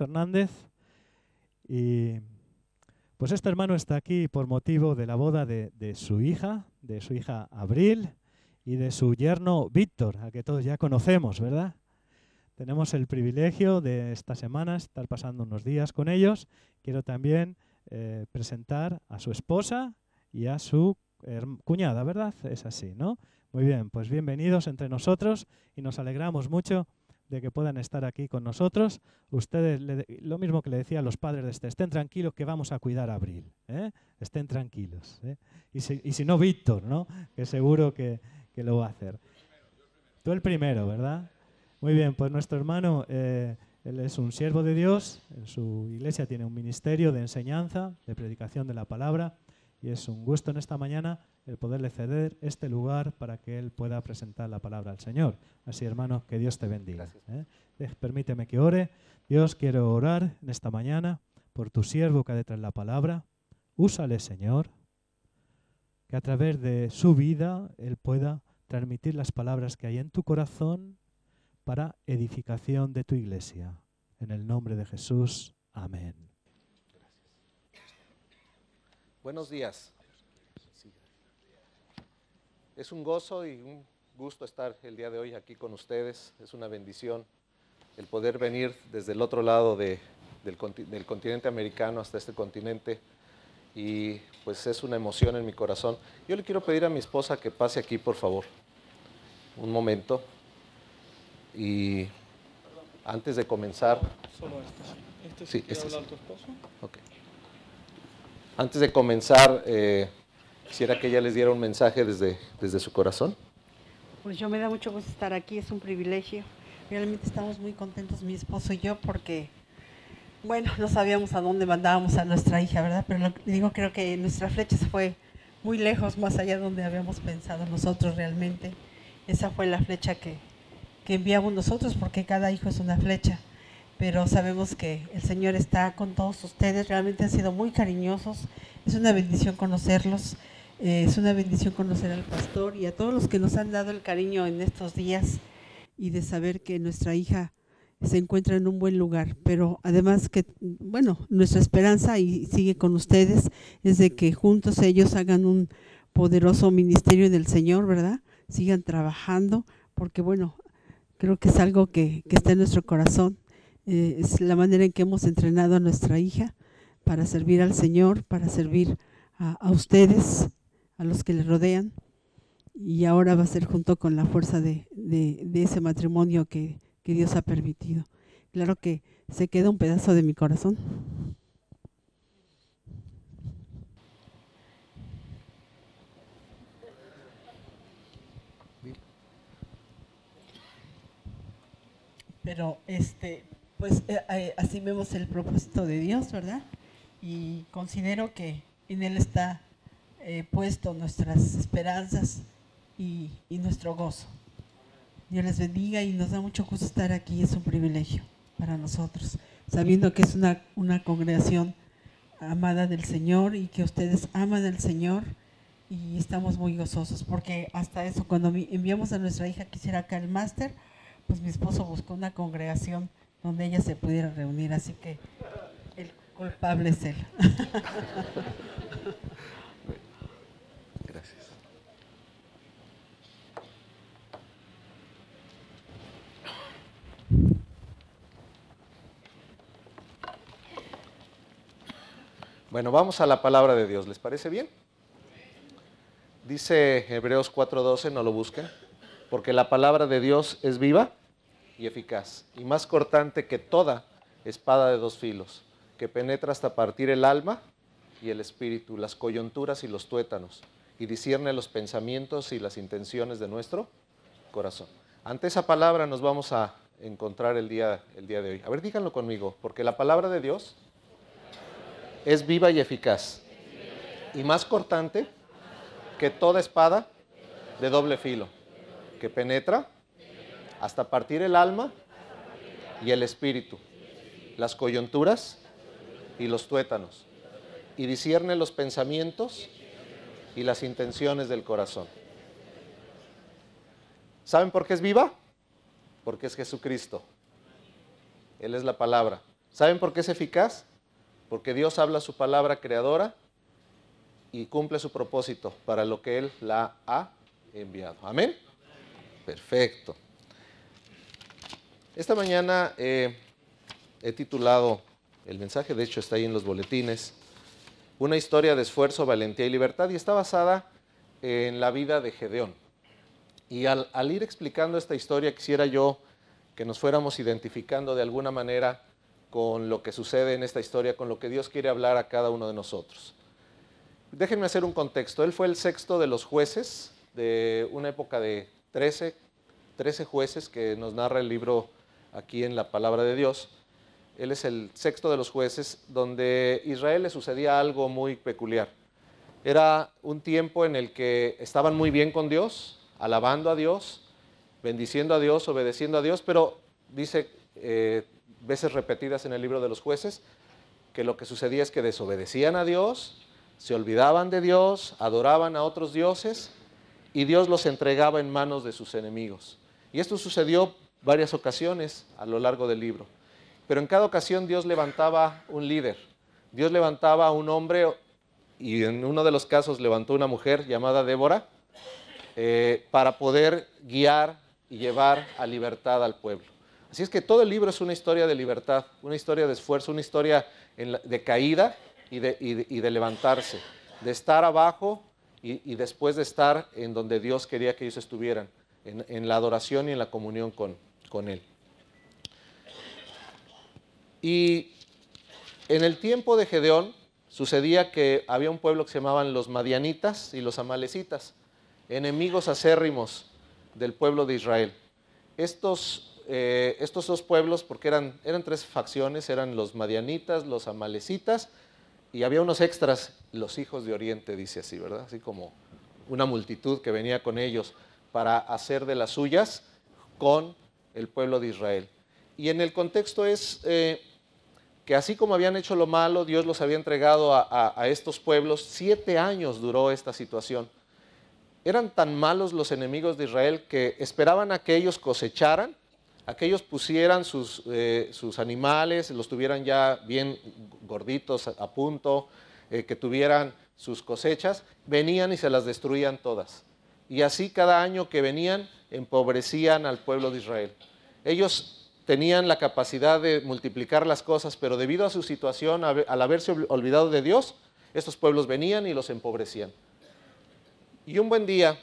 Fernández. Y pues este hermano está aquí por motivo de la boda de su hija Abril y de su yerno Víctor, a que todos ya conocemos, ¿verdad? Tenemos el privilegio de esta semana estar pasando unos días con ellos. Quiero también presentar a su esposa y a su cuñada, ¿verdad? Es así, ¿no? Muy bien, pues bienvenidos entre nosotros y nos alegramos mucho de que puedan estar aquí con nosotros. Ustedes, lo mismo que le decía a los padres de estén tranquilos que vamos a cuidar a Abril, ¿eh? Estén tranquilos, ¿eh? Y si no, Víctor, ¿no? Que seguro que lo va a hacer. Tú el primero, ¿verdad? Muy bien, pues nuestro hermano, él es un siervo de Dios, en su iglesia tiene un ministerio de enseñanza, de predicación de la palabra, y es un gusto en esta mañana el poderle ceder este lugar para que él pueda presentar la palabra al Señor. Así, hermano, que Dios te bendiga. Permíteme que ore. Dios, quiero orar en esta mañana por tu siervo que ha de traer la palabra. Úsale, Señor, que a través de su vida él pueda transmitir las palabras que hay en tu corazón para edificación de tu iglesia. En el nombre de Jesús. Amén. Buenos días. Es un gozo y un gusto estar el día de hoy aquí con ustedes. Es una bendición el poder venir desde el otro lado del continente americano hasta este continente. Y pues es una emoción en mi corazón. Yo le quiero pedir a mi esposa que pase aquí, por favor. Un momento. Y antes de comenzar... Solo sí. ¿Quiere hablar tu esposo? Okay. Antes de comenzar, quisiera que ella les diera un mensaje desde su corazón. Pues yo me da mucho gusto estar aquí, es un privilegio. Realmente estamos muy contentos, mi esposo y yo, porque, bueno, no sabíamos a dónde mandábamos a nuestra hija, ¿verdad? Pero creo que nuestra flecha se fue muy lejos, más allá de donde habíamos pensado nosotros realmente. Esa fue la flecha que enviamos nosotros, porque cada hijo es una flecha. Pero sabemos que el Señor está con todos ustedes, realmente han sido muy cariñosos, es una bendición conocerlos, es una bendición conocer al pastor y a todos los que nos han dado el cariño en estos días y de saber que nuestra hija se encuentra en un buen lugar, pero además que, bueno, nuestra esperanza y sigue con ustedes es de que juntos ellos hagan un poderoso ministerio en el Señor, ¿verdad? Sigan trabajando, porque bueno, creo que es algo que está en nuestro corazón. Es la manera en que hemos entrenado a nuestra hija para servir al Señor, para servir a ustedes, a los que le rodean, y ahora va a ser junto con la fuerza de ese matrimonio que Dios ha permitido. Claro que se queda un pedazo de mi corazón. Pero pues así vemos el propósito de Dios, ¿verdad? Y considero que en Él está puesto nuestras esperanzas y nuestro gozo. Dios les bendiga y nos da mucho gusto estar aquí, es un privilegio para nosotros, sabiendo que es una congregación amada del Señor y que ustedes aman al Señor, y estamos muy gozosos, porque hasta eso, cuando enviamos a nuestra hija que hiciera acá el máster, pues mi esposo buscó una congregación donde ella se pudiera reunir, así que el culpable es él. Gracias. Bueno, vamos a la palabra de Dios, ¿les parece bien? Dice Hebreos 4:12, no lo busquen, porque la palabra de Dios es viva y eficaz, y más cortante que toda espada de dos filos, que penetra hasta partir el alma y el espíritu, las coyunturas y los tuétanos, y discierne los pensamientos y las intenciones de nuestro corazón. Ante esa palabra nos vamos a encontrar el día de hoy. A ver, díganlo conmigo, porque la palabra de Dios es viva y eficaz, y más cortante que toda espada de doble filo, que penetra hasta partir el alma y el espíritu, las coyunturas y los tuétanos, y discierne los pensamientos y las intenciones del corazón. ¿Saben por qué es viva? Porque es Jesucristo. Él es la palabra. ¿Saben por qué es eficaz? Porque Dios habla su palabra creadora y cumple su propósito para lo que Él la ha enviado. ¿Amén? Perfecto. Esta mañana he titulado el mensaje, de hecho está ahí en los boletines, una historia de esfuerzo, valentía y libertad, y está basada en la vida de Gedeón. Y al ir explicando esta historia, quisiera yo que nos fuéramos identificando de alguna manera con lo que sucede en esta historia, con lo que Dios quiere hablar a cada uno de nosotros. Déjenme hacer un contexto. Él fue el sexto de los jueces de una época de 13 jueces que nos narra el libro aquí en la palabra de Dios. Él es el sexto de los jueces, donde a Israel le sucedía algo muy peculiar. Era un tiempo en el que estaban muy bien con Dios, alabando a Dios, bendiciendo a Dios, obedeciendo a Dios, pero dice veces repetidas en el libro de los jueces que lo que sucedía es que desobedecían a Dios, se olvidaban de Dios, adoraban a otros dioses y Dios los entregaba en manos de sus enemigos. Y esto sucedió varias ocasiones a lo largo del libro. Pero en cada ocasión Dios levantaba un líder, Dios levantaba a un hombre y en uno de los casos levantó una mujer llamada Débora para poder guiar y llevar a libertad al pueblo. Así es que todo el libro es una historia de libertad, una historia de esfuerzo, una historia de caída y de levantarse, de estar abajo y después de estar en donde Dios quería que ellos estuvieran, en la adoración y en la comunión con Él. Y en el tiempo de Gedeón sucedía que había un pueblo que se llamaban los madianitas y los amalecitas, enemigos acérrimos del pueblo de Israel. Estos dos pueblos, porque eran tres facciones, eran los madianitas, los amalecitas, y había unos extras, los hijos de Oriente, dice así, ¿verdad? Así como una multitud que venía con ellos para hacer de las suyas con el pueblo de Israel. Y en el contexto es que así como habían hecho lo malo, Dios los había entregado a estos pueblos. 7 años duró esta situación. Eran tan malos los enemigos de Israel que esperaban a que ellos cosecharan, a que ellos pusieran sus animales, los tuvieran ya bien gorditos a punto, que tuvieran sus cosechas, venían y se las destruían todas. Y así cada año que venían, empobrecían al pueblo de Israel. Ellos tenían la capacidad de multiplicar las cosas, pero debido a su situación, al haberse olvidado de Dios, estos pueblos venían y los empobrecían. Y un buen día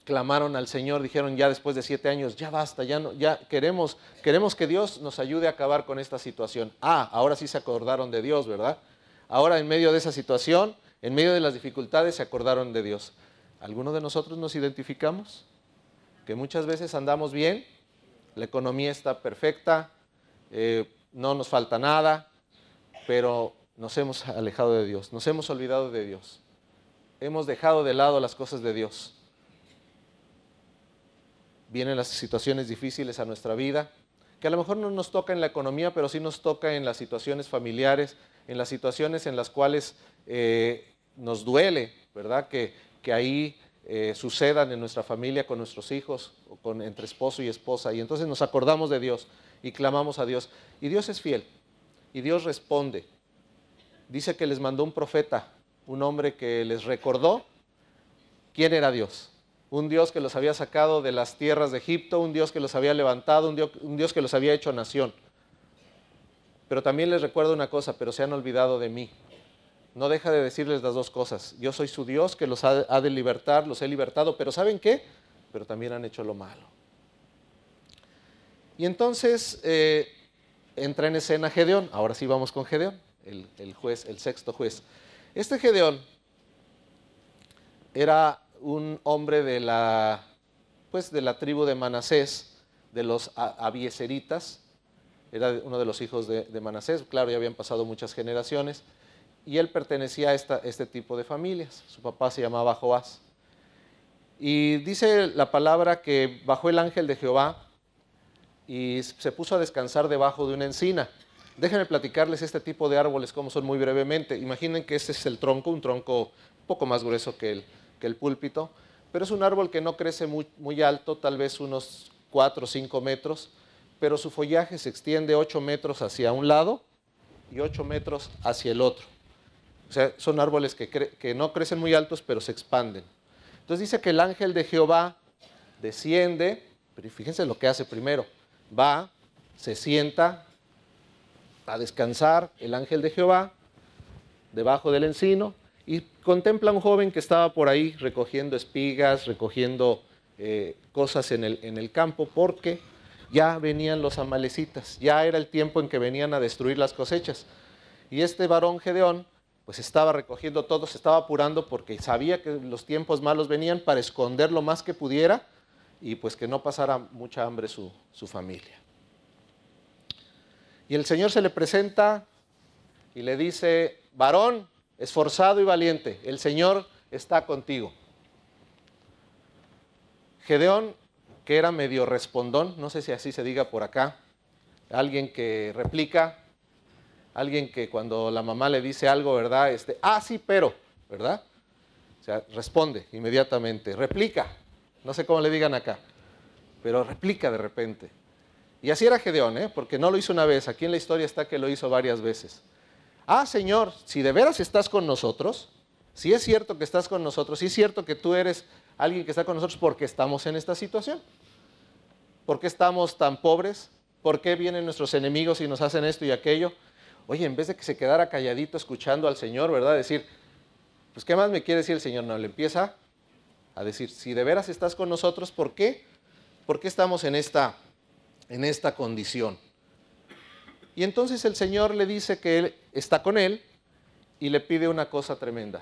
clamaron al Señor, dijeron ya después de 7 años, ya basta, ya queremos que Dios nos ayude a acabar con esta situación. Ahora sí se acordaron de Dios, ¿verdad? Ahora en medio de esa situación, en medio de las dificultades, se acordaron de Dios. ¿Alguno de nosotros nos identificamos? Que muchas veces andamos bien, la economía está perfecta, no nos falta nada, pero nos hemos alejado de Dios, nos hemos olvidado de Dios. Hemos dejado de lado las cosas de Dios. Vienen las situaciones difíciles a nuestra vida, que a lo mejor no nos toca en la economía, pero sí nos toca en las situaciones familiares, en las situaciones en las cuales nos duele, ¿verdad? Que ahí sucedan en nuestra familia, con nuestros hijos, o entre esposo y esposa. Y entonces nos acordamos de Dios y clamamos a Dios. Y Dios es fiel, y Dios responde. Dice que les mandó un profeta, un hombre que les recordó quién era Dios. Un Dios que los había sacado de las tierras de Egipto, un Dios que los había levantado, un Dios que los había hecho nación. Pero también les recuerda una cosa, pero se han olvidado de mí. No deja de decirles las dos cosas. Yo soy su Dios que los ha de libertar, los he libertado, pero ¿saben qué? Pero también han hecho lo malo. Y entonces entra en escena Gedeón. Ahora sí vamos con Gedeón, el juez, el sexto juez. Este Gedeón era un hombre de la tribu de Manasés, de los abieseritas. Era uno de los hijos de Manasés. Claro, ya habían pasado muchas generaciones. Y él pertenecía a este tipo de familias. Su papá se llamaba Joás. Y dice la palabra que bajó el ángel de Jehová y se puso a descansar debajo de una encina. Déjenme platicarles este tipo de árboles cómo son muy brevemente. Imaginen que este es el tronco, un tronco un poco más grueso que el púlpito, pero es un árbol que no crece muy alto, tal vez unos 4 o 5 metros, pero su follaje se extiende 8 metros hacia un lado y 8 metros hacia el otro. O sea, son árboles que no crecen muy altos, pero se expanden. Entonces dice que el ángel de Jehová desciende, pero fíjense lo que hace primero. Va, se sienta a descansar el ángel de Jehová debajo del encino y contempla a un joven que estaba por ahí recogiendo espigas, recogiendo cosas en el campo, porque ya venían los amalecitas, ya era el tiempo en que venían a destruir las cosechas. Y este varón Gedeón pues estaba recogiendo todo, se estaba apurando porque sabía que los tiempos malos venían, para esconder lo más que pudiera y pues que no pasara mucha hambre su familia. Y el Señor se le presenta y le dice: varón esforzado y valiente, el Señor está contigo. Gedeón, que era medio respondón, no sé si así se diga por acá, alguien que replica, alguien que cuando la mamá le dice algo, ¿verdad? Sí, pero, ¿verdad? O sea, responde inmediatamente, replica, no sé cómo le digan acá, pero replica de repente. Y así era Gedeón, porque no lo hizo una vez, aquí en la historia está que lo hizo varias veces. Señor, si de veras estás con nosotros, si es cierto que estás con nosotros, si es cierto que tú eres alguien que está con nosotros, ¿por qué estamos en esta situación? ¿Por qué estamos tan pobres? ¿Por qué vienen nuestros enemigos y nos hacen esto y aquello? Oye, en vez de que se quedara calladito escuchando al Señor, ¿verdad? Decir, pues ¿qué más me quiere decir el Señor? No, le empieza a decir, si de veras estás con nosotros, ¿por qué? ¿Por qué estamos en esta condición? Y entonces el Señor le dice que Él está con él y le pide una cosa tremenda.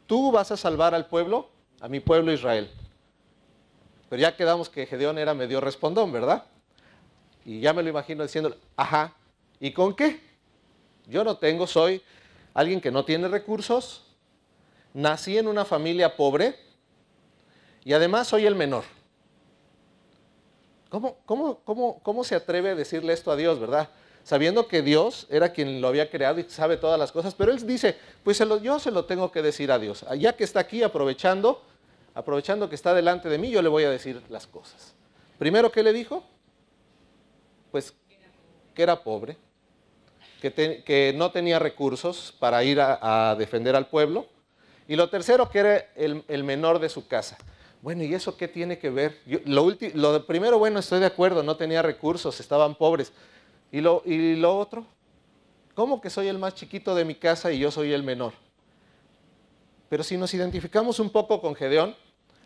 Tú vas a salvar al pueblo, a mi pueblo Israel. Pero ya quedamos que Gedeón era medio respondón, ¿verdad? Y ya me lo imagino diciendo, ajá, ¿y con qué? Yo no tengo, soy alguien que no tiene recursos, nací en una familia pobre y además soy el menor. ¿Cómo se atreve a decirle esto a Dios, verdad? Sabiendo que Dios era quien lo había creado y sabe todas las cosas, pero él dice, pues yo se lo tengo que decir a Dios. Ya que está aquí aprovechando que está delante de mí, yo le voy a decir las cosas. Primero, ¿qué le dijo? Pues que era pobre, que no tenía recursos para ir a defender al pueblo. Y lo tercero, que era el menor de su casa. Bueno, ¿y eso qué tiene que ver? Lo primero, bueno, estoy de acuerdo, no tenía recursos, estaban pobres. ¿Y lo otro? ¿Cómo que soy el más chiquito de mi casa y yo soy el menor? Pero si nos identificamos un poco con Gedeón,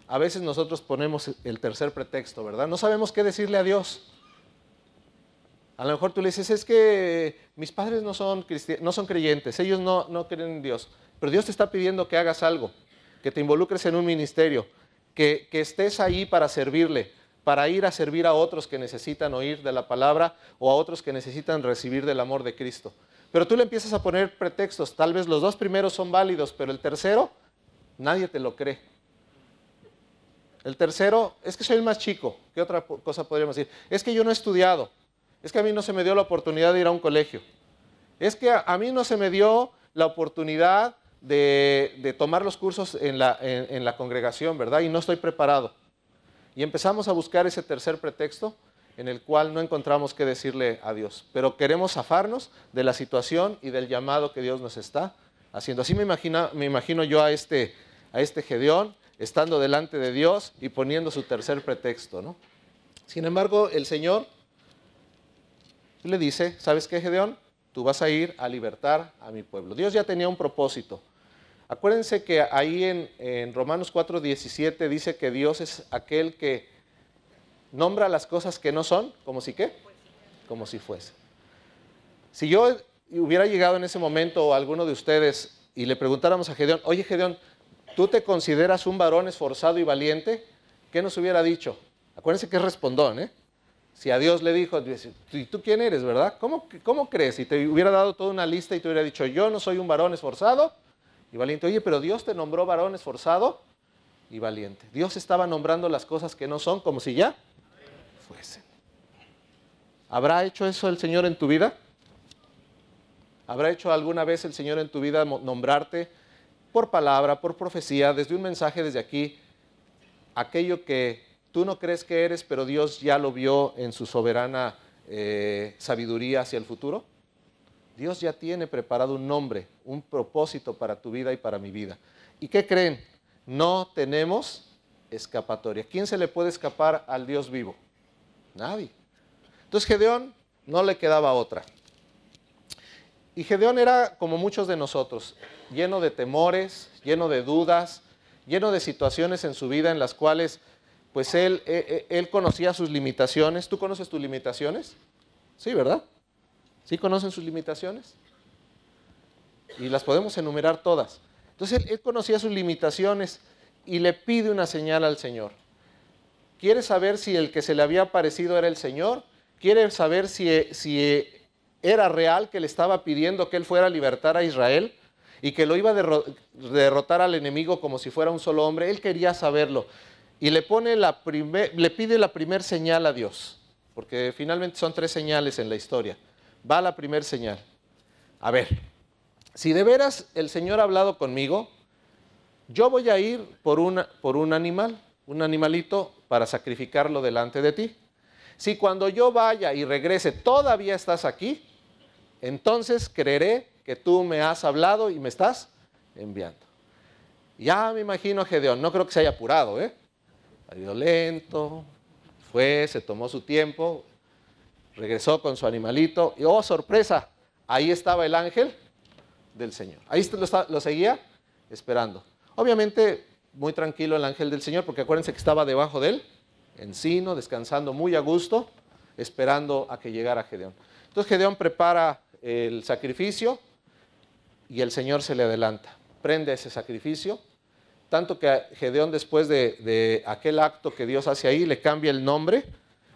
a veces nosotros ponemos el tercer pretexto, ¿verdad? No sabemos qué decirle a Dios. A lo mejor tú le dices, es que mis padres no son creyentes, ellos no creen en Dios. Pero Dios te está pidiendo que hagas algo, que te involucres en un ministerio, que estés ahí para servirle, para ir a servir a otros que necesitan oír de la palabra o a otros que necesitan recibir del amor de Cristo. Pero tú le empiezas a poner pretextos, tal vez los dos primeros son válidos, pero el tercero, nadie te lo cree. El tercero, es que soy el más chico. ¿Qué otra cosa podríamos decir? Es que yo no he estudiado, es que a mí no se me dio la oportunidad de ir a un colegio, es que a mí no se me dio la oportunidad de tomar los cursos en la congregación, ¿verdad? Y no estoy preparado. Y empezamos a buscar ese tercer pretexto en el cual no encontramos qué decirle a Dios. Pero queremos zafarnos de la situación y del llamado que Dios nos está haciendo. Así me imagino yo a este Gedeón estando delante de Dios y poniendo su tercer pretexto, ¿no? Sin embargo, el Señor le dice, ¿sabes qué, Gedeón? Tú vas a ir a libertar a mi pueblo. Dios ya tenía un propósito. Acuérdense que ahí en Romanos 4:17 dice que Dios es aquel que nombra las cosas que no son, ¿como si qué? Como si fuese. Si yo hubiera llegado en ese momento, o alguno de ustedes, y le preguntáramos a Gedeón, oye Gedeón, ¿tú te consideras un varón esforzado y valiente? ¿Qué nos hubiera dicho? Acuérdense que es respondón, ¿eh? Si a Dios le dijo, ¿y tú quién eres, verdad? ¿Cómo crees? Y te hubiera dado toda una lista y te hubiera dicho, yo no soy un varón esforzado y valiente. Oye, pero Dios te nombró varón esforzado y valiente. Dios estaba nombrando las cosas que no son como si ya fuesen. ¿Habrá hecho eso el Señor en tu vida? ¿Habrá hecho alguna vez el Señor en tu vida nombrarte por palabra, por profecía, desde un mensaje desde aquí, aquello que tú no crees que eres, pero Dios ya lo vio en su soberana sabiduría hacia el futuro? Dios ya tiene preparado un nombre, un propósito para tu vida y para mi vida. ¿Y qué creen? No tenemos escapatoria. ¿Quién se le puede escapar al Dios vivo? Nadie. Entonces Gedeón no le quedaba otra. Y Gedeón era como muchos de nosotros, lleno de temores, lleno de dudas, lleno de situaciones en su vida en las cuales pues él conocía sus limitaciones. ¿Tú conoces tus limitaciones? Sí, ¿verdad? ¿Sí conocen sus limitaciones? Y las podemos enumerar todas. Entonces él conocía sus limitaciones y le pide una señal al Señor. Quiere saber si el que se le había aparecido era el Señor. Quiere saber si era real que le estaba pidiendo que él fuera a libertar a Israel y que lo iba a derrotar al enemigo como si fuera un solo hombre. Él quería saberlo. Y le pide la primer señal a Dios, porque finalmente son 3 señales en la historia. Va la primer señal. A ver, si de veras el Señor ha hablado conmigo, yo voy a ir por un animal, un animalito, para sacrificarlo delante de ti. Si cuando yo vaya y regrese todavía estás aquí, entonces creeré que tú me has hablado y me estás enviando. Ya me imagino a Gedeón, no creo que se haya apurado, ha ido lento, se tomó su tiempo, regresó con su animalito y ¡oh, sorpresa! Ahí estaba el ángel del Señor. Ahí lo seguía esperando. Obviamente muy tranquilo el ángel del Señor, porque acuérdense que estaba debajo del encino, descansando muy a gusto, esperando a que llegara Gedeón. Entonces Gedeón prepara el sacrificio y el Señor se le adelanta. Prende ese sacrificio, tanto que Gedeón, después de aquel acto que Dios hace ahí, le cambia el nombre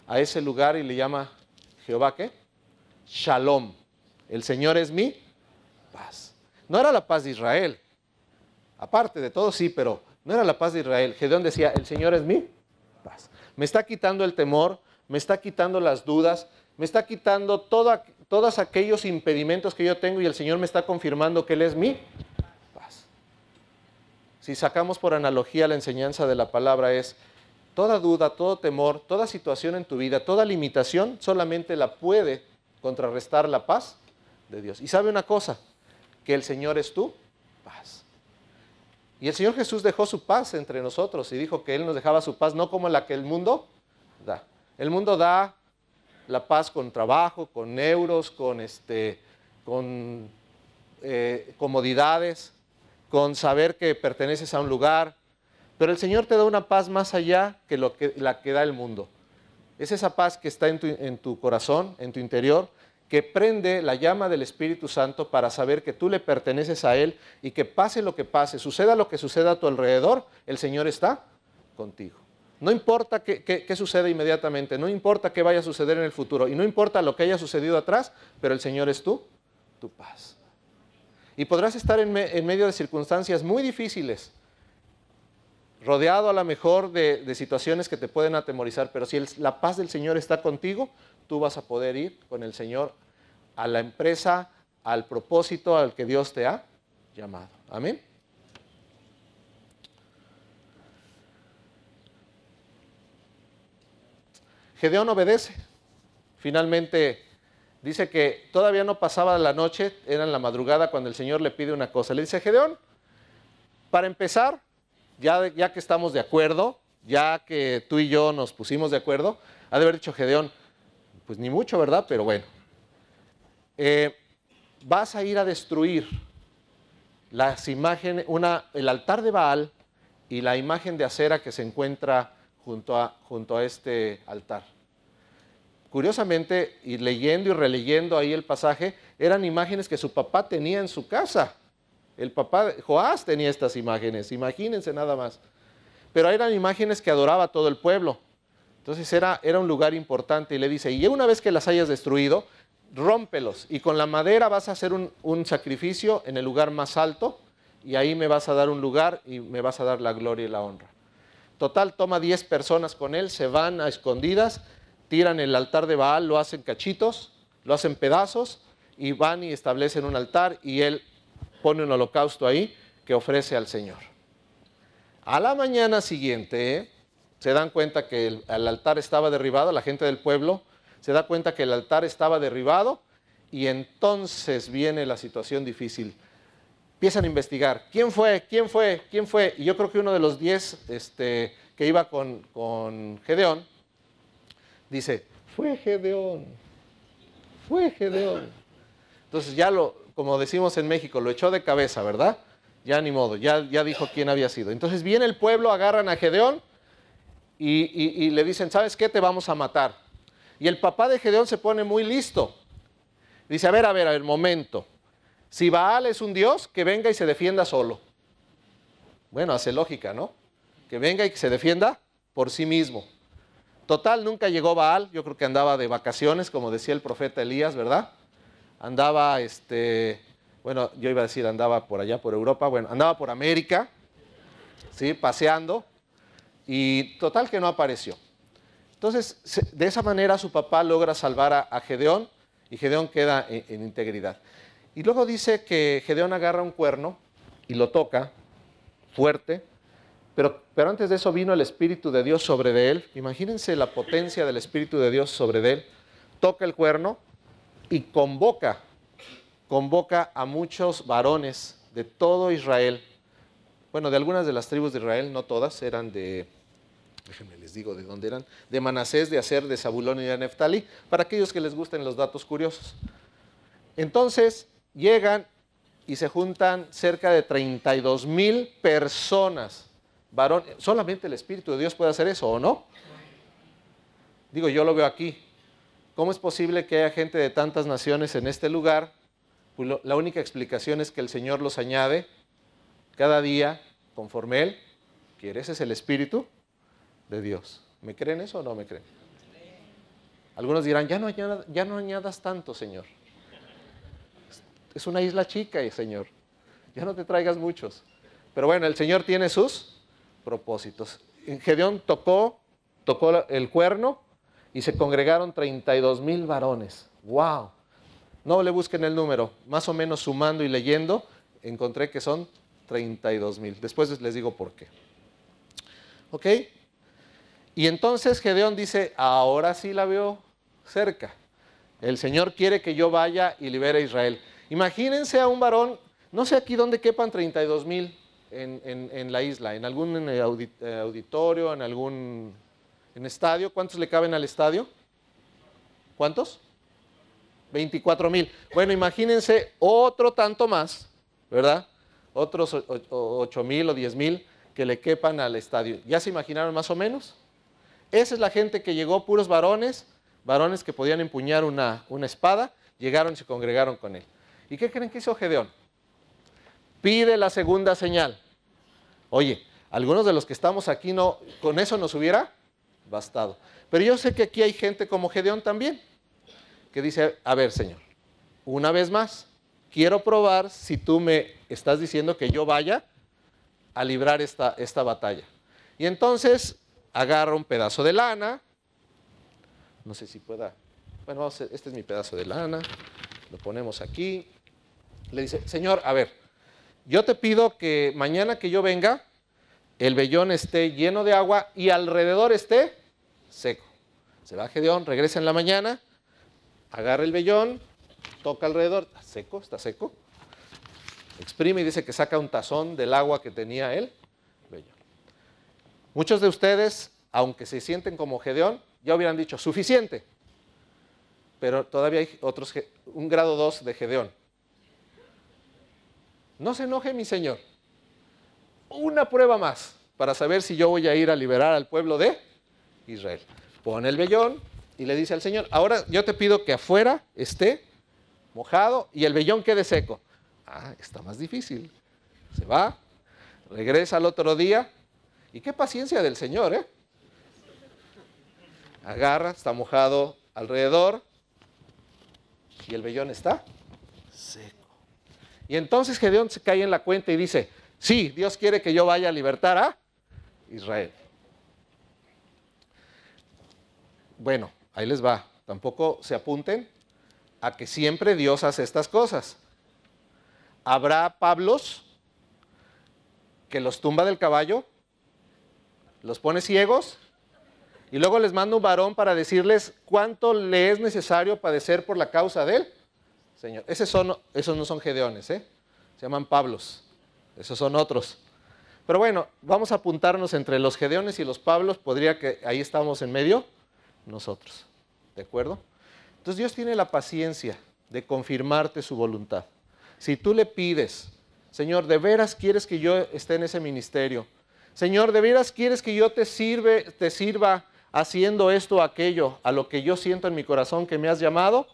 a ese lugar y le llama Jehová, ¿qué? Shalom. El Señor es mi paz. No era la paz de Israel. Aparte de todo, sí, pero no era la paz de Israel. Gedeón decía, el Señor es mi paz. Me está quitando el temor, me está quitando las dudas, me está quitando todos aquellos impedimentos que yo tengo y el Señor me está confirmando que Él es mi paz. Si sacamos por analogía la enseñanza de la palabra es, toda duda, todo temor, toda situación en tu vida, toda limitación, solamente la puede contrarrestar la paz de Dios. Y sabe una cosa, que el Señor es tu paz. Y el Señor Jesús dejó su paz entre nosotros y dijo que Él nos dejaba su paz no como la que el mundo da. El mundo da la paz con trabajo, con euros, con comodidades, con saber que perteneces a un lugar. Pero el Señor te da una paz más allá que la que da el mundo. Es esa paz que está en tu corazón, en tu interior, que prende la llama del Espíritu Santo para saber que tú le perteneces a Él y que pase lo que pase, suceda lo que suceda a tu alrededor, el Señor está contigo. No importa qué suceda inmediatamente, no importa qué vaya a suceder en el futuro y no importa lo que haya sucedido atrás, pero el Señor es tu paz. Y podrás estar en medio de circunstancias muy difíciles, rodeado a lo mejor de situaciones que te pueden atemorizar, pero si la paz del Señor está contigo, tú vas a poder ir con el Señor a la empresa, al propósito al que Dios te ha llamado. Amén. Gedeón obedece. Finalmente dice que todavía no pasaba la noche, era en la madrugada cuando el Señor le pide una cosa. Le dice, Gedeón, para empezar, ya que estamos de acuerdo, ya que tú y yo nos pusimos de acuerdo, ha de haber dicho Gedeón, pues ni mucho, ¿verdad? Pero bueno, vas a ir a destruir las imágenes, el altar de Baal y la imagen de acera que se encuentra junto a este altar. Curiosamente, y leyendo y releyendo ahí el pasaje, eran imágenes que su papá tenía en su casa. El papá de Joás tenía estas imágenes, imagínense nada más. Pero eran imágenes que adoraba todo el pueblo. Entonces era un lugar importante y le dice, y una vez que las hayas destruido, rómpelos y con la madera vas a hacer un sacrificio en el lugar más alto y ahí me vas a dar un lugar y me vas a dar la gloria y la honra. Total, toma 10 personas con él, se van a escondidas, tiran el altar de Baal, lo hacen cachitos, lo hacen pedazos y van y establecen un altar y él pone un holocausto ahí que ofrece al Señor. A la mañana siguiente, se dan cuenta que el altar estaba derribado, la gente del pueblo se da cuenta que el altar estaba derribado y entonces viene la situación difícil. Empiezan a investigar, ¿quién fue? ¿Quién fue? ¿Quién fue? Y yo creo que uno de los 10 que iba con Gedeón, dice, fue Gedeón, fue Gedeón. Entonces ya como decimos en México, lo echó de cabeza, ¿verdad? Ya ni modo, ya dijo quién había sido. Entonces viene el pueblo, agarran a Gedeón y le dicen, ¿sabes qué? Te vamos a matar. Y el papá de Gedeón se pone muy listo. Dice, a ver, momento. Si Baal es un dios, que venga y se defienda solo. Bueno, hace lógica, ¿no? Que venga y que se defienda por sí mismo. Total, nunca llegó Baal, yo creo que andaba de vacaciones, como decía el profeta Elías, ¿verdad? Andaba, bueno, yo iba a decir andaba por allá, por Europa, bueno, andaba por América, ¿sí? Paseando, y total que no apareció. Entonces, de esa manera su papá logra salvar a Gedeón, y Gedeón queda en integridad. Y luego dice que Gedeón agarra un cuerno y lo toca fuerte, pero antes de eso vino el Espíritu de Dios sobre de él. Imagínense la potencia del Espíritu de Dios sobre de él. Toca el cuerno y convoca a muchos varones de todo Israel. Bueno, de algunas de las tribus de Israel, no todas, eran déjenme les digo de dónde eran, de Manasés, de Aser, de Zabulón y de Neftalí, para aquellos que les gusten los datos curiosos. Entonces llegan y se juntan cerca de 32,000 personas, varones. Solamente el Espíritu de Dios puede hacer eso, ¿o no? Digo, yo lo veo aquí. ¿Cómo es posible que haya gente de tantas naciones en este lugar? Pues la única explicación es que el Señor los añade cada día conforme Él quiere. Ese es el Espíritu de Dios. ¿Me creen eso o no me creen? Algunos dirán, ya no añadas tanto, Señor. Es una isla chica, Señor. Ya no te traigas muchos. Pero bueno, el Señor tiene sus propósitos. Gedeón tocó el cuerno y se congregaron 32,000 varones. ¡Wow! No le busquen el número. Más o menos sumando y leyendo, encontré que son 32,000. Después les digo por qué. ¿Ok? Y entonces Gedeón dice, ahora sí la veo cerca. El Señor quiere que yo vaya y libere a Israel. Imagínense a un varón, no sé aquí dónde quepan 32,000 en la isla, en algún auditorio, en algún estadio. ¿Cuántos le caben al estadio? ¿Cuántos? 24,000. Bueno, imagínense otro tanto más, ¿verdad? Otros 8,000 o 10,000 que le quepan al estadio. ¿Ya se imaginaron más o menos? Esa es la gente que llegó, puros varones que podían empuñar una espada, llegaron y se congregaron con él. ¿Y qué creen que hizo Gedeón? Pide la segunda señal. Oye, algunos de los que estamos aquí con eso nos hubiera bastado. Pero yo sé que aquí hay gente como Gedeón también, que dice, a ver, Señor, una vez más, quiero probar si tú me estás diciendo que yo vaya a librar esta batalla. Y entonces agarra un pedazo de lana, no sé si pueda, bueno, este es mi pedazo de lana, lo ponemos aquí, le dice, Señor, a ver, yo te pido que mañana que yo venga, el vellón esté lleno de agua y alrededor esté seco. Se va Gedeón, regresa en la mañana, agarra el vellón, toca alrededor, está seco, exprime y dice que saca un tazón del agua que tenía el vellón. Muchos de ustedes, aunque se sienten como Gedeón, ya hubieran dicho, suficiente. Pero todavía hay otros, un grado 2 de Gedeón. No se enoje mi Señor. Una prueba más para saber si yo voy a ir a liberar al pueblo de Israel. Pone el vellón y le dice al Señor, ahora yo te pido que afuera esté mojado y el vellón quede seco. Ah, está más difícil. Se va, regresa al otro día. Y qué paciencia del Señor, ¿eh? Agarra, está mojado alrededor y el vellón está seco. Y entonces Gedeón se cae en la cuenta y dice, sí, Dios quiere que yo vaya a libertar a Israel. Bueno, ahí les va. Tampoco se apunten a que siempre Dios hace estas cosas. Habrá Pablos que los tumba del caballo, los pone ciegos Y luego les mando un varón para decirles cuánto le es necesario padecer por la causa de él. Señor, esos no son Gedeones, se llaman Pablos, esos son otros. Pero bueno, vamos a apuntarnos entre los Gedeones y los Pablos, podría que ahí estamos en medio, nosotros, ¿de acuerdo? Entonces Dios tiene la paciencia de confirmarte su voluntad. Si tú le pides, Señor, ¿de veras quieres que yo esté en ese ministerio? Señor, ¿de veras quieres que yo te sirva haciendo esto o aquello, a lo que yo siento en mi corazón que me has llamado?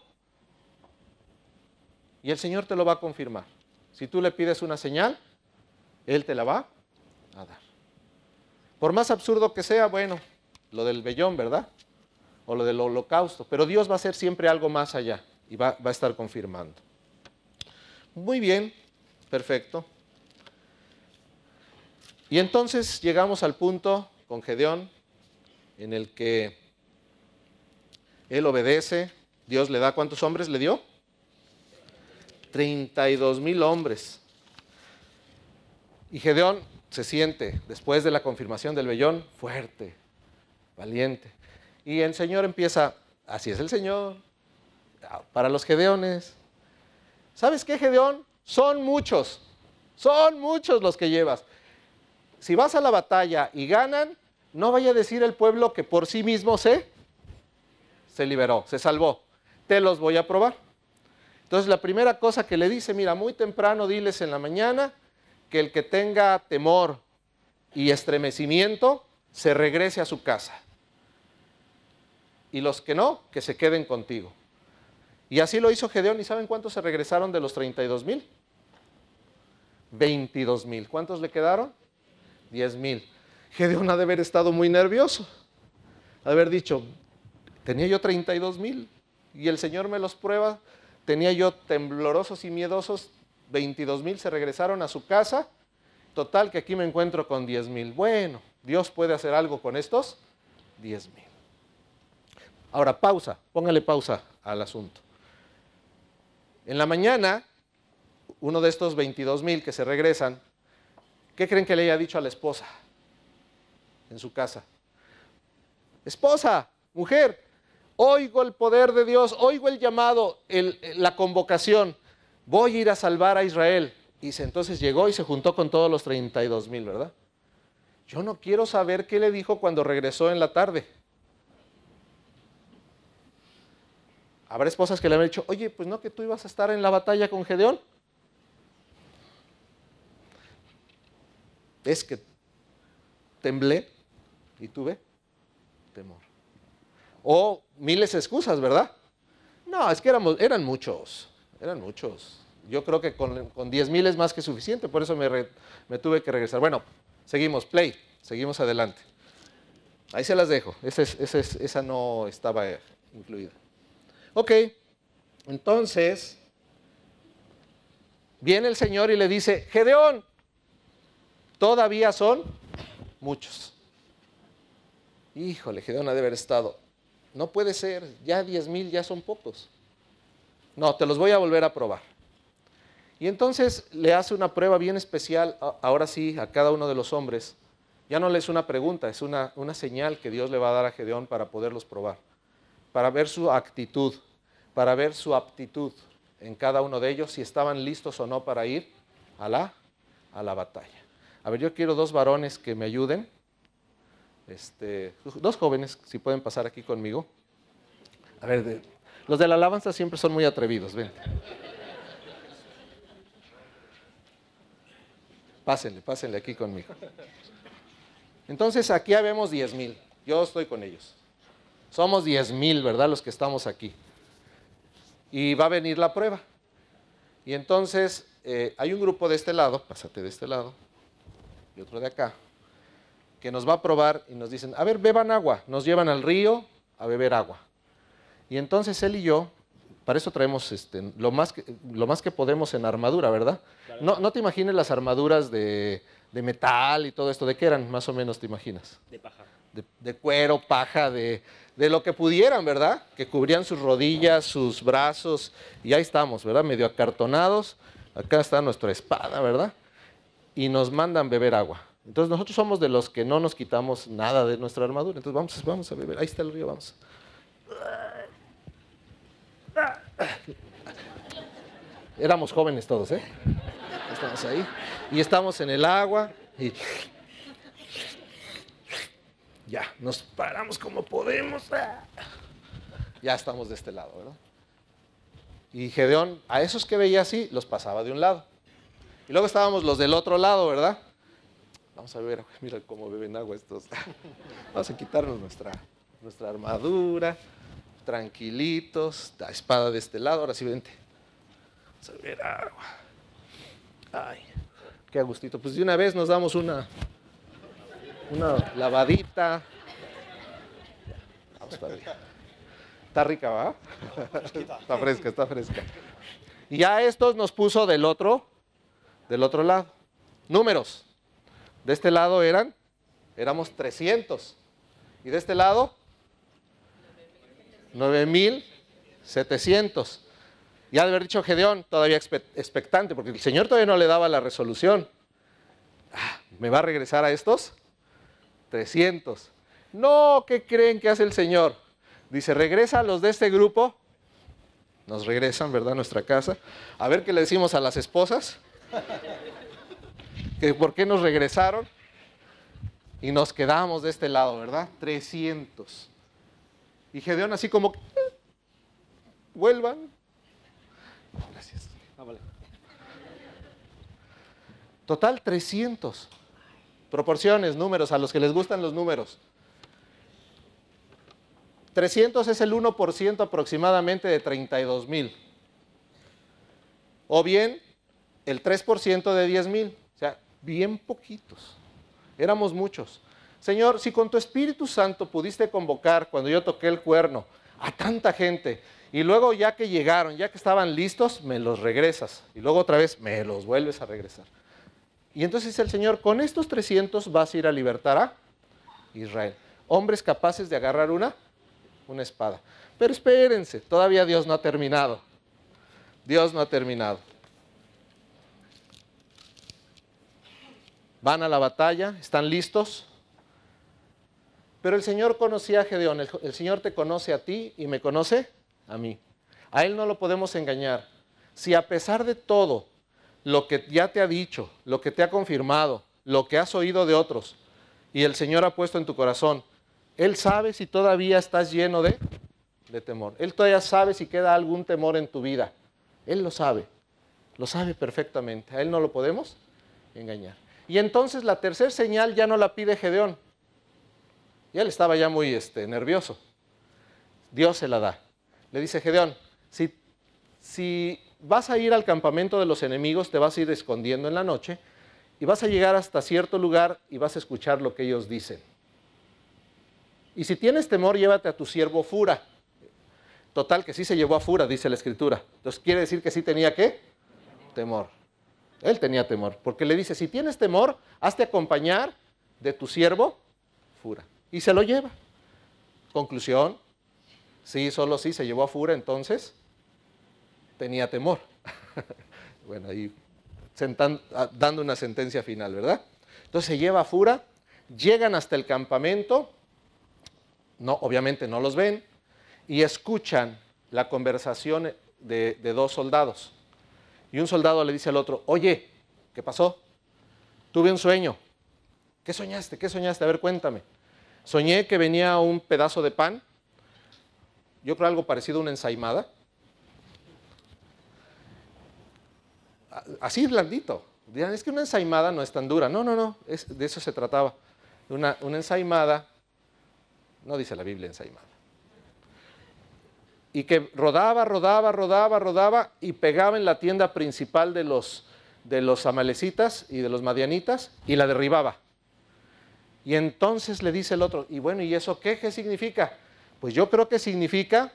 Y el Señor te lo va a confirmar. Si tú le pides una señal, Él te la va a dar. Por más absurdo que sea, bueno, lo del vellón, ¿verdad? O lo del holocausto, pero Dios va a hacer siempre algo más allá y va a estar confirmando. Muy bien, perfecto. Y entonces llegamos al punto con Gedeón en el que él obedece. Dios le da, ¿cuántos hombres le dio? 32,000 hombres. Y Gedeón se siente, después de la confirmación del vellón, fuerte, valiente. Y el Señor empieza, así es el Señor, para los Gedeones. ¿Sabes qué, Gedeón? Son muchos los que llevas. Si vas a la batalla y ganan, no vaya a decir el pueblo que por sí mismo se liberó, se salvó. Te los voy a probar. Entonces la primera cosa que le dice, mira, muy temprano diles en la mañana que el que tenga temor y estremecimiento se regrese a su casa. Y los que no, que se queden contigo. Y así lo hizo Gedeón. ¿Y saben cuántos se regresaron de los 32,000? 22,000. ¿Cuántos le quedaron? 10,000. Gedeón ha de haber estado muy nervioso. Ha de haber dicho, tenía yo 32,000 y el Señor me los prueba. Tenía yo temblorosos y miedosos, 22,000 se regresaron a su casa. Total que aquí me encuentro con 10,000. Bueno, Dios puede hacer algo con estos 10,000. Ahora, pausa, póngale pausa al asunto. En la mañana, uno de estos 22,000 que se regresan, ¿qué creen que le haya dicho a la esposa en su casa? Esposa, mujer, oigo el poder de Dios, oigo el llamado, la convocación, voy a ir a salvar a Israel. Y entonces llegó y se juntó con todos los 32,000, ¿verdad? Yo no quiero saber qué le dijo cuando regresó en la tarde. Habrá esposas que le han dicho, oye, pues no que tú ibas a estar en la batalla con Gedeón. Es que temblé y tuve temor. O miles de excusas, ¿verdad? No, es que eran muchos. Yo creo que con 10,000 es más que suficiente, por eso me tuve que regresar. Bueno, seguimos adelante. Ahí se las dejo, esa no estaba incluida. Ok, entonces, viene el Señor y le dice, Gedeón, todavía son muchos. Híjole, Gedeón ha de haber estado. No puede ser, ya 10,000 ya son pocos. No, te los voy a volver a probar. Y entonces le hace una prueba bien especial, ahora sí, a cada uno de los hombres. Ya no le es una pregunta, es una señal que Dios le va a dar a Gedeón para poderlos probar. Para ver su actitud, para ver su aptitud en cada uno de ellos, si estaban listos o no para ir a la batalla. A ver, yo quiero 2 varones que me ayuden. 2 jóvenes, si pueden pasar aquí conmigo. A ver, los de la alabanza siempre son muy atrevidos, ven. Pásenle aquí conmigo. Entonces aquí vemos 10,000, yo estoy con ellos. Somos 10,000, ¿verdad? Los que estamos aquí. Y va a venir la prueba. Y entonces hay un grupo de este lado, pásate de este lado, y otro de acá, que nos va a probar y nos dicen, a ver, beban agua. Nos llevan al río a beber agua. Y entonces él y yo, para eso traemos lo más que podemos en armadura, ¿verdad? Claro. No te imagines las armaduras de metal y todo esto. ¿De qué eran más o menos te imaginas? De paja. De cuero, paja, de lo que pudieran, ¿verdad? Que cubrían sus rodillas, sus brazos. Y ahí estamos, ¿verdad? Medio acartonados. Acá está nuestra espada, ¿verdad? Y nos mandan beber agua. Entonces nosotros somos de los que no nos quitamos nada de nuestra armadura. Entonces vamos a beber. Ahí está el río, vamos. Éramos jóvenes todos, ¿eh? Estamos ahí. Y estamos en el agua. Y ya, nos paramos como podemos. Ya estamos de este lado, ¿verdad? Y Gedeón, a esos que veía así, los pasaba de un lado. Y luego estábamos los del otro lado, ¿verdad? Vamos a beber, mira cómo beben agua estos. Vamos a quitarnos nuestra armadura, tranquilitos, la espada de este lado, ahora sí vente. Vamos a beber agua. Ay, qué a gustito. Pues de una vez nos damos una lavadita. Vamos para arriba. Está rica, ¿va? Está fresca, está fresca. Y ya estos nos puso del otro lado. Números. De este lado éramos 300. Y de este lado, 9,700. Ya de haber dicho Gedeón, todavía expectante, porque el Señor todavía no le daba la resolución. ¿Me va a regresar a estos? 300. No, ¿qué creen que hace el Señor? Dice, regresa a los de este grupo. Nos regresan, ¿verdad? A nuestra casa. A ver qué le decimos a las esposas. Que por qué nos regresaron. Y nos quedamos de este lado, ¿verdad? 300. Y Gedeón así como, vuelvan. Gracias. Vale. Total 300. Proporciones, números, a los que les gustan los números. 300 es el 1% aproximadamente de 32,000. O bien el 3% de 10,000. O sea, bien poquitos. Éramos muchos. Señor, si con tu Espíritu Santo pudiste convocar cuando yo toqué el cuerno a tanta gente y luego ya que llegaron, ya que estaban listos, me los regresas. Y luego otra vez me los vuelves a regresar. Y entonces dice el Señor, con estos 300 vas a ir a libertar a Israel. Hombres capaces de agarrar una espada. Pero espérense, todavía Dios no ha terminado. Dios no ha terminado. Van a la batalla, están listos. Pero el Señor conocía a Gedeón, el Señor te conoce a ti y me conoce a mí. A Él no lo podemos engañar. Si a pesar de todo, lo que ya te ha dicho, lo que te ha confirmado, lo que has oído de otros, y el Señor ha puesto en tu corazón, Él sabe si todavía estás lleno de temor. Él todavía sabe si queda algún temor en tu vida. Él lo sabe perfectamente. A Él no lo podemos engañar. Y entonces la tercera señal ya no la pide Gedeón. Y él estaba ya muy nervioso. Dios se la da. Le dice, Gedeón, si vas a ir al campamento de los enemigos, te vas a ir escondiendo en la noche y vas a llegar hasta cierto lugar y vas a escuchar lo que ellos dicen. Y si tienes temor, llévate a tu siervo Fura. Total, que sí se llevó a Fura, dice la Escritura. Entonces quiere decir que sí tenía, ¿qué? Temor. Él tenía temor, porque le dice, si tienes temor, hazte acompañar de tu siervo Fura. Y se lo lleva. Conclusión, sí, solo sí se llevó a Fura, entonces tenía temor. Bueno, ahí dando una sentencia final, ¿verdad? Entonces se lleva a Fura, llegan hasta el campamento, no, obviamente no los ven, y escuchan la conversación de dos soldados. Y un soldado le dice al otro, oye, ¿qué pasó? Tuve un sueño. ¿Qué soñaste? ¿Qué soñaste? A ver, cuéntame. Soñé que venía un pedazo de pan, yo creo algo parecido a una ensaimada, así blandito. Dirán, es que una ensaimada no es tan dura. No, de eso se trataba. Una ensaimada, no dice la Biblia ensaimada. Y que rodaba y pegaba en la tienda principal de los amalecitas y de los madianitas y la derribaba. Y entonces le dice el otro, y bueno, ¿y eso qué? ¿Qué significa? Pues yo creo que significa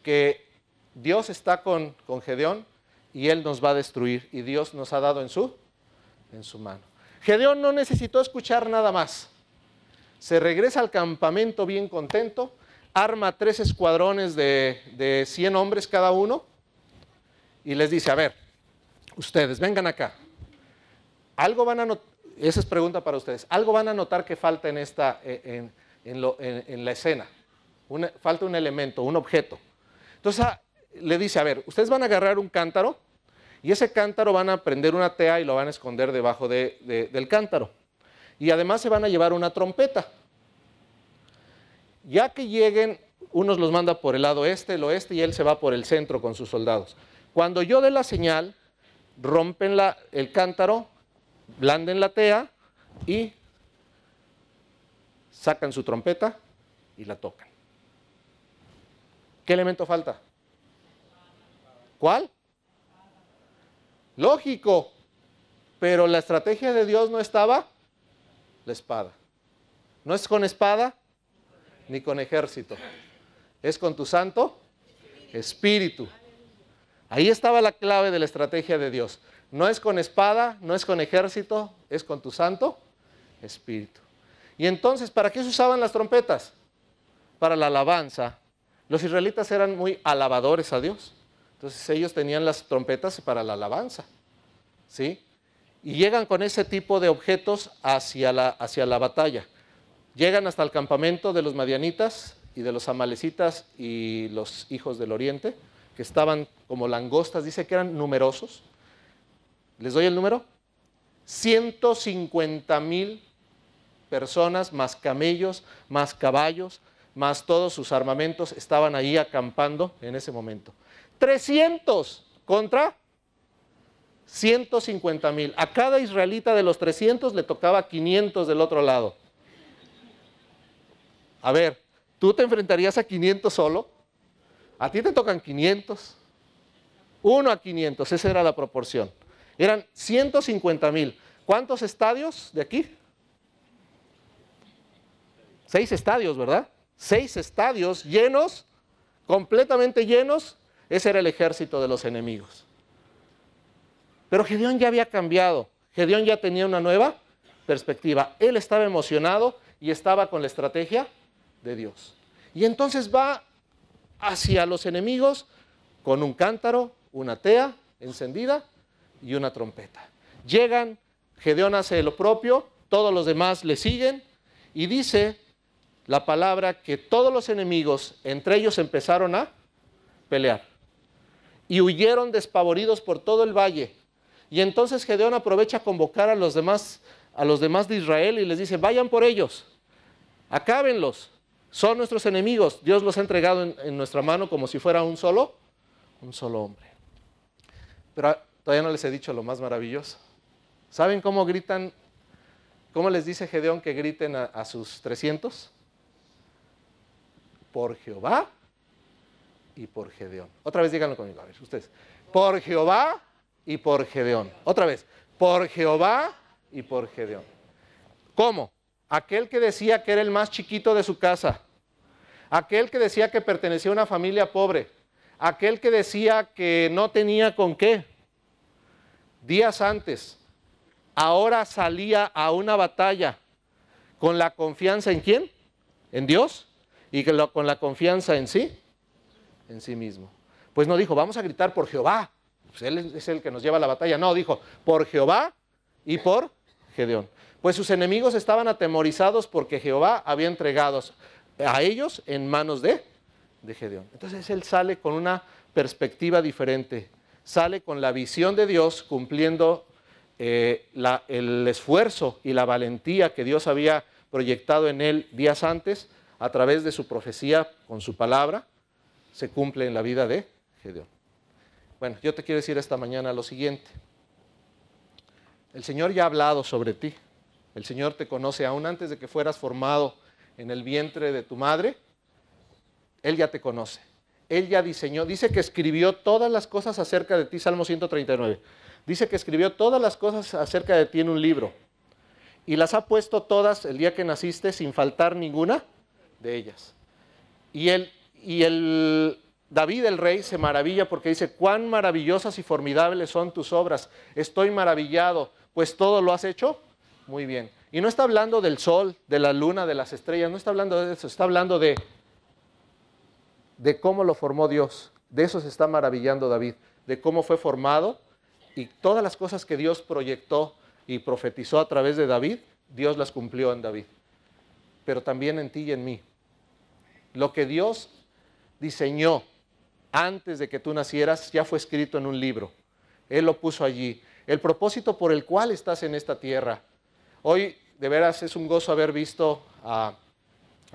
que Dios está con Gedeón y Él nos va a destruir y Dios nos ha dado en su mano. Gedeón no necesitó escuchar nada más. Se regresa al campamento bien contento, arma 3 escuadrones de 100 hombres cada uno y les dice, a ver, ustedes vengan acá. Algo van a notar. esa es pregunta para ustedes. Algo van a notar que falta en la escena. Falta un elemento, un objeto. Entonces le dice, a ver, ustedes van a agarrar un cántaro y ese cántaro van a prender una tea y lo van a esconder debajo del cántaro. Y además se van a llevar una trompeta. Ya que lleguen, unos los manda por el lado este, el oeste, y él se va por el centro con sus soldados. Cuando yo dé la señal, rompen el cántaro, blanden la tea y sacan su trompeta y la tocan. ¿Qué elemento falta? ¿Cuál? Lógico, pero la estrategia de Dios no estaba la espada. No es con espada ni con ejército, es con tu Santo Espíritu. Ahí estaba la clave de la estrategia de Dios. No es con espada, no es con ejército, es con tu Santo Espíritu. Y entonces, ¿para qué se usaban las trompetas? Para la alabanza. Los israelitas eran muy alabadores a Dios. Entonces ellos tenían las trompetas para la alabanza. ¿Sí? Y llegan con ese tipo de objetos hacia la batalla. Llegan hasta el campamento de los madianitas y de los amalecitas y los hijos del oriente, que estaban como langostas, dice que eran numerosos. ¿Les doy el número? 150,000 personas, más camellos, más caballos, más todos sus armamentos, estaban ahí acampando en ese momento. 300 contra 150,000. A cada israelita de los 300 le tocaba 500 del otro lado. A ver, ¿tú te enfrentarías a 500 solo? A ti te tocan 500. 1 a 500, esa era la proporción. Eran 150,000. ¿Cuántos estadios de aquí? 6 estadios, ¿verdad? 6 estadios llenos, completamente llenos. Ese era el ejército de los enemigos. Pero Gedeón ya había cambiado. Gedeón ya tenía una nueva perspectiva. Él estaba emocionado y estaba con la estrategia de Dios. Y entonces va hacia los enemigos con un cántaro, una tea encendida y una trompeta. Llegan, Gedeón hace lo propio, todos los demás le siguen y dice la palabra que todos los enemigos entre ellos empezaron a pelear y huyeron despavoridos por todo el valle. Y entonces Gedeón aprovecha a convocar a los demás de Israel y les dice, vayan por ellos, acábenlos, son nuestros enemigos, Dios los ha entregado en nuestra mano como si fuera un solo hombre. Pero todavía no les he dicho lo más maravilloso. ¿Saben cómo gritan? ¿Cómo les dice Gedeón que griten a sus 300? Por Jehová y por Gedeón. Otra vez díganlo conmigo, a ver, ustedes. Por Jehová y por Gedeón. Otra vez. Por Jehová y por Gedeón. ¿Cómo? Aquel que decía que era el más chiquito de su casa. Aquel que decía que pertenecía a una familia pobre. Aquel que decía que no tenía con qué. Días antes, ahora salía a una batalla con la confianza ¿en quién? En Dios y con la confianza en sí mismo. Pues no dijo, vamos a gritar por Jehová, pues él es el que nos lleva a la batalla. No, dijo, por Jehová y por Gedeón. Pues sus enemigos estaban atemorizados porque Jehová había entregado a ellos en manos de Gedeón. Entonces él sale con una perspectiva diferente, sale con la visión de Dios cumpliendo el esfuerzo y la valentía que Dios había proyectado en él días antes a través de su profecía con su palabra, se cumple en la vida de Gedeón. Bueno, yo te quiero decir esta mañana lo siguiente. El Señor ya ha hablado sobre ti. El Señor te conoce aún antes de que fueras formado en el vientre de tu madre. Él ya te conoce. Él ya diseñó, dice que escribió todas las cosas acerca de ti, Salmo 139. Dice que escribió todas las cosas acerca de ti en un libro. Y las ha puesto todas el día que naciste sin faltar ninguna de ellas. Y David el rey se maravilla porque dice, cuán maravillosas y formidables son tus obras. Estoy maravillado, pues todo lo has hecho muy bien. Y no está hablando del sol, de la luna, de las estrellas, no está hablando de eso, está hablando de cómo lo formó Dios. De eso se está maravillando David, de cómo fue formado y todas las cosas que Dios proyectó y profetizó a través de David, Dios las cumplió en David, pero también en ti y en mí. Lo que Dios diseñó antes de que tú nacieras ya fue escrito en un libro. Él lo puso allí. El propósito por el cual estás en esta tierra. Hoy, de veras, es un gozo haber visto a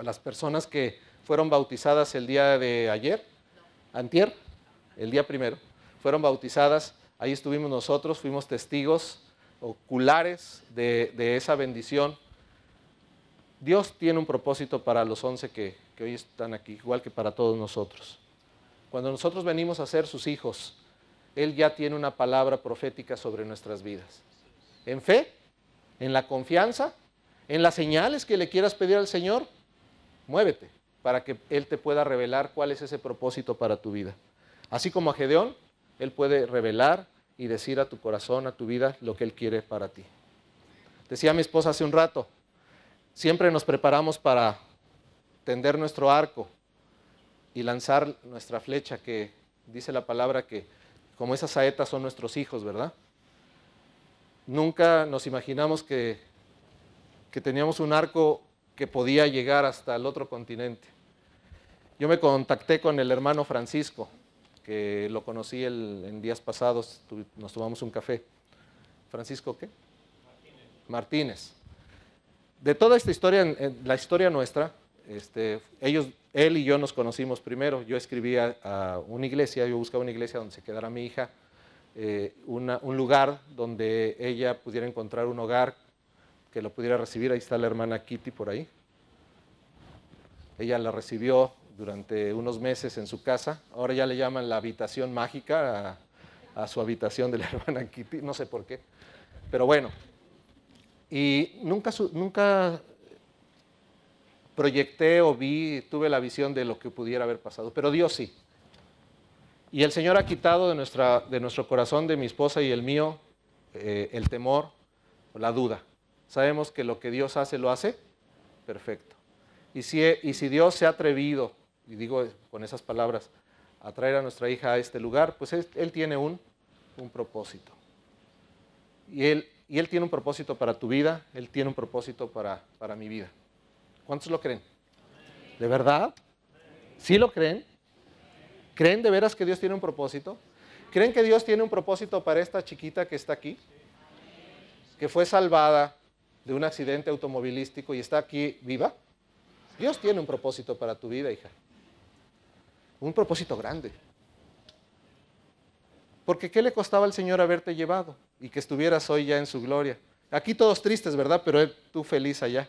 las personas que fueron bautizadas el día de ayer, antier, el día primero. Fueron bautizadas, ahí estuvimos nosotros, fuimos testigos oculares de esa bendición. Dios tiene un propósito para los 11 que hoy están aquí, igual que para todos nosotros. Cuando nosotros venimos a ser sus hijos, Él ya tiene una palabra profética sobre nuestras vidas. En fe, en la confianza, en las señales que le quieras pedir al Señor, muévete para que Él te pueda revelar cuál es ese propósito para tu vida. Así como a Gedeón, Él puede revelar y decir a tu corazón, a tu vida, lo que Él quiere para ti. Decía mi esposa hace un rato, siempre nos preparamos para tender nuestro arco y lanzar nuestra flecha, que dice la palabra que como esas saetas son nuestros hijos, ¿verdad? Nunca nos imaginamos que teníamos un arco que podía llegar hasta el otro continente. Yo me contacté con el hermano Francisco, que lo conocí en días pasados, nos tomamos un café. ¿Francisco qué? Martínez. De toda esta historia, en la historia nuestra, él y yo nos conocimos primero. Yo escribía a una iglesia, yo buscaba una iglesia donde se quedara mi hija, un lugar donde ella pudiera encontrar un hogar que lo pudiera recibir. Ahí está la hermana Kitty por ahí. Ella la recibió durante unos meses en su casa. Ahora ya le llaman la habitación mágica a su habitación de la hermana Kitty, no sé por qué. Pero bueno, y nunca proyecté o tuve la visión de lo que pudiera haber pasado, pero Dios sí. Y el Señor ha quitado de nuestro corazón, de mi esposa y el mío, el temor, la duda. Sabemos que lo que Dios hace, lo hace perfecto. Y si Dios se ha atrevido, y digo con esas palabras, a traer a nuestra hija a este lugar, pues Él tiene un propósito. Y Él tiene un propósito para tu vida, Él tiene un propósito para mi vida. ¿Cuántos lo creen? ¿De verdad? ¿Sí lo creen? ¿Creen de veras que Dios tiene un propósito? ¿Creen que Dios tiene un propósito para esta chiquita que está aquí? Que fue salvada de un accidente automovilístico y está aquí viva. Dios tiene un propósito para tu vida, hija. Un propósito grande. Porque ¿qué le costaba al Señor haberte llevado y que estuvieras hoy ya en su gloria? Aquí todos tristes, ¿verdad? Pero tú feliz allá.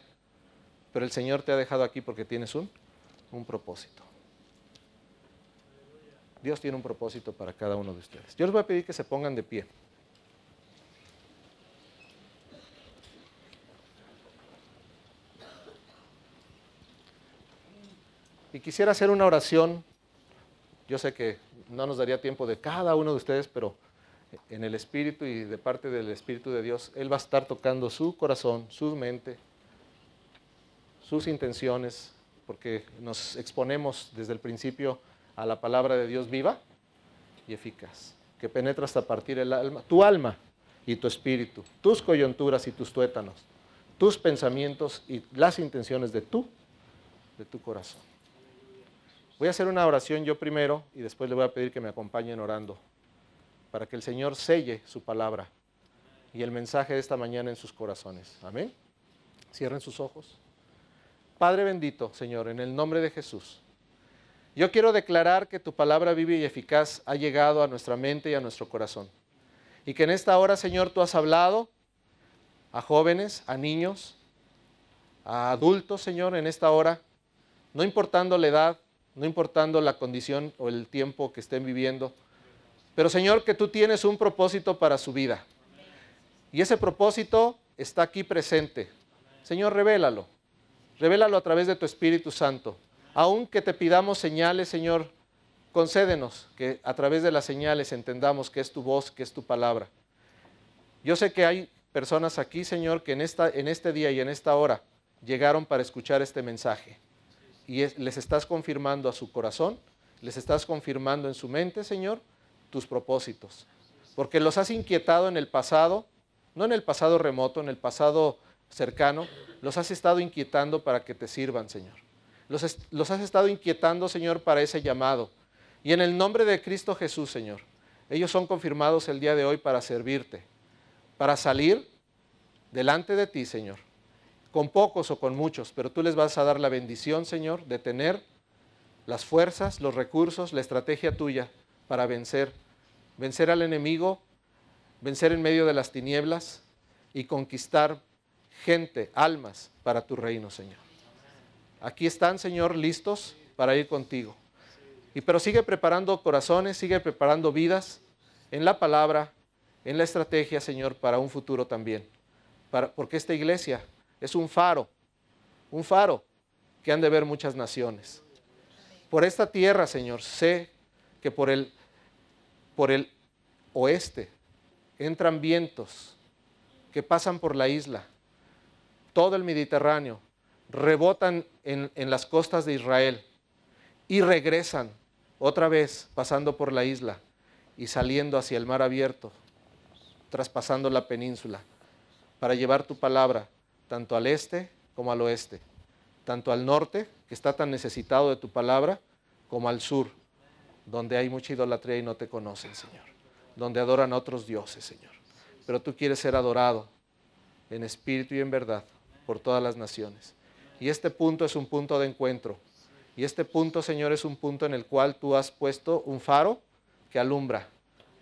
Pero el Señor te ha dejado aquí porque tienes un propósito. Dios tiene un propósito para cada uno de ustedes. Yo les voy a pedir que se pongan de pie. Y quisiera hacer una oración. Yo sé que no nos daría tiempo de cada uno de ustedes, pero en el Espíritu y de parte del Espíritu de Dios, Él va a estar tocando su corazón, su mente, sus intenciones, porque nos exponemos desde el principio a la palabra de Dios viva y eficaz, que penetra hasta partir el alma, tu alma y tu espíritu, tus coyunturas y tus tuétanos, tus pensamientos y las intenciones de tu corazón. Voy a hacer una oración yo primero y después le voy a pedir que me acompañen orando para que el Señor selle su palabra y el mensaje de esta mañana en sus corazones. Amén. Cierren sus ojos. Padre bendito, Señor, en el nombre de Jesús, yo quiero declarar que tu palabra viva y eficaz ha llegado a nuestra mente y a nuestro corazón. Y que en esta hora, Señor, tú has hablado a jóvenes, a niños, a adultos, Señor, en esta hora, no importando la edad, no importando la condición o el tiempo que estén viviendo. Pero, Señor, que tú tienes un propósito para su vida. Y ese propósito está aquí presente. Señor, revélalo. Revélalo a través de tu Espíritu Santo. Aunque te pidamos señales, Señor, concédenos que a través de las señales entendamos que es tu voz, que es tu palabra. Yo sé que hay personas aquí, Señor, que en este día y en esta hora llegaron para escuchar este mensaje. Y les estás confirmando a su corazón, les estás confirmando en su mente, Señor, tus propósitos. Porque los has inquietado en el pasado, no en el pasado remoto, en el pasado cercano, los has estado inquietando para que te sirvan, Señor. Los has estado inquietando, Señor, para ese llamado. Y en el nombre de Cristo Jesús, Señor, ellos son confirmados el día de hoy para servirte, para salir delante de ti, Señor, con pocos o con muchos, pero tú les vas a dar la bendición, Señor, de tener las fuerzas, los recursos, la estrategia tuya para vencer al enemigo, vencer en medio de las tinieblas y conquistar gente, almas para tu reino, Señor. Aquí están, Señor, listos para ir contigo. Pero sigue preparando corazones, sigue preparando vidas en la palabra, en la estrategia, Señor, para un futuro también. Porque esta iglesia es un faro que han de ver muchas naciones. Por esta tierra, Señor, sé que por el oeste entran vientos que pasan por la isla, todo el Mediterráneo, rebotan en las costas de Israel y regresan otra vez pasando por la isla y saliendo hacia el mar abierto, traspasando la península, para llevar tu palabra tanto al este como al oeste, tanto al norte, que está tan necesitado de tu palabra, como al sur, donde hay mucha idolatría y no te conocen, Señor, donde adoran a otros dioses, Señor. Pero tú quieres ser adorado en espíritu y en verdad por todas las naciones. Y este punto es un punto de encuentro. Y este punto, Señor, es un punto en el cual tú has puesto un faro que alumbra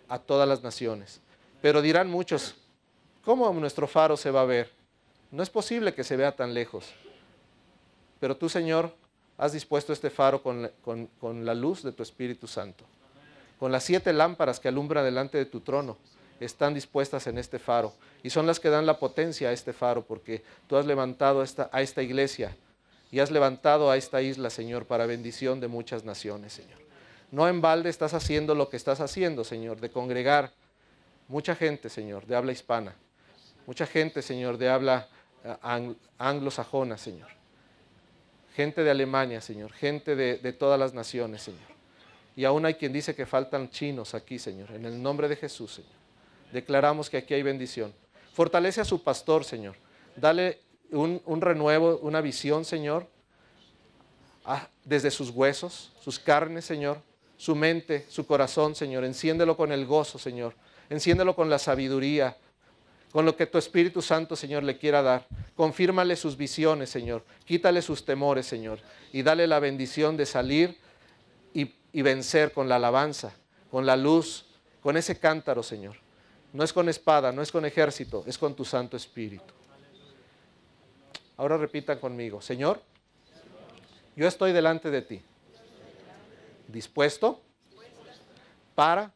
a todas las naciones. Pero dirán muchos, ¿cómo nuestro faro se va a ver? No es posible que se vea tan lejos. Pero tú, Señor, has dispuesto este faro con la luz de tu Espíritu Santo. Con las 7 lámparas que alumbran delante de tu trono, están dispuestas en este faro. Y son las que dan la potencia a este faro, porque tú has levantado a esta iglesia y has levantado a esta isla, Señor, para bendición de muchas naciones, Señor. No en balde estás haciendo lo que estás haciendo, Señor, de congregar mucha gente, Señor, de habla hispana. Mucha gente, Señor, de habla anglosajona, Señor. Gente de Alemania, Señor. Gente de todas las naciones, Señor. Y aún hay quien dice que faltan chinos aquí, Señor. En el nombre de Jesús, Señor. Declaramos que aquí hay bendición. Fortalece a su pastor, Señor. Dale un renuevo, una visión, Señor, desde sus huesos, sus carnes, Señor, su mente, su corazón, Señor. Enciéndelo con el gozo, Señor. Enciéndelo con la sabiduría, con lo que tu Espíritu Santo, Señor, le quiera dar. Confírmale sus visiones, Señor. Quítale sus temores, Señor. Y dale la bendición de salir y vencer con la alabanza, con la luz, con ese cántaro, Señor. No es con espada, no es con ejército, es con tu Santo Espíritu. Ahora repitan conmigo: Señor, yo estoy delante de ti, dispuesto para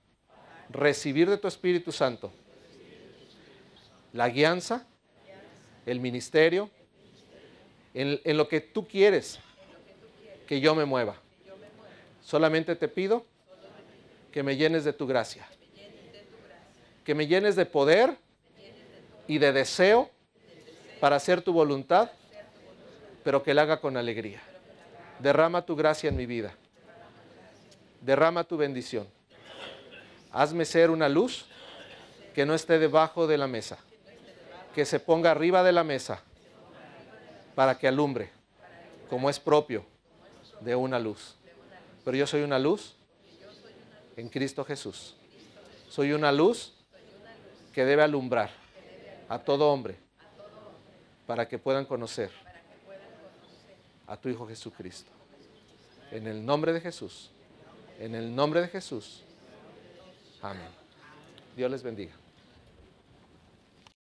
recibir de tu Espíritu Santo la guianza, el ministerio, en lo que tú quieres que yo me mueva. Solamente te pido que me llenes de tu gracia, que me llenes de poder y de deseo para hacer tu voluntad, pero que la haga con alegría. Derrama tu gracia en mi vida. Derrama tu bendición. Hazme ser una luz que no esté debajo de la mesa, que se ponga arriba de la mesa para que alumbre, como es propio de una luz. Pero yo soy una luz en Cristo Jesús. Soy una luz que debe alumbrar a todo hombre para que puedan conocer a tu Hijo Jesucristo. En el nombre de Jesús. En el nombre de Jesús. Amén. Dios les bendiga.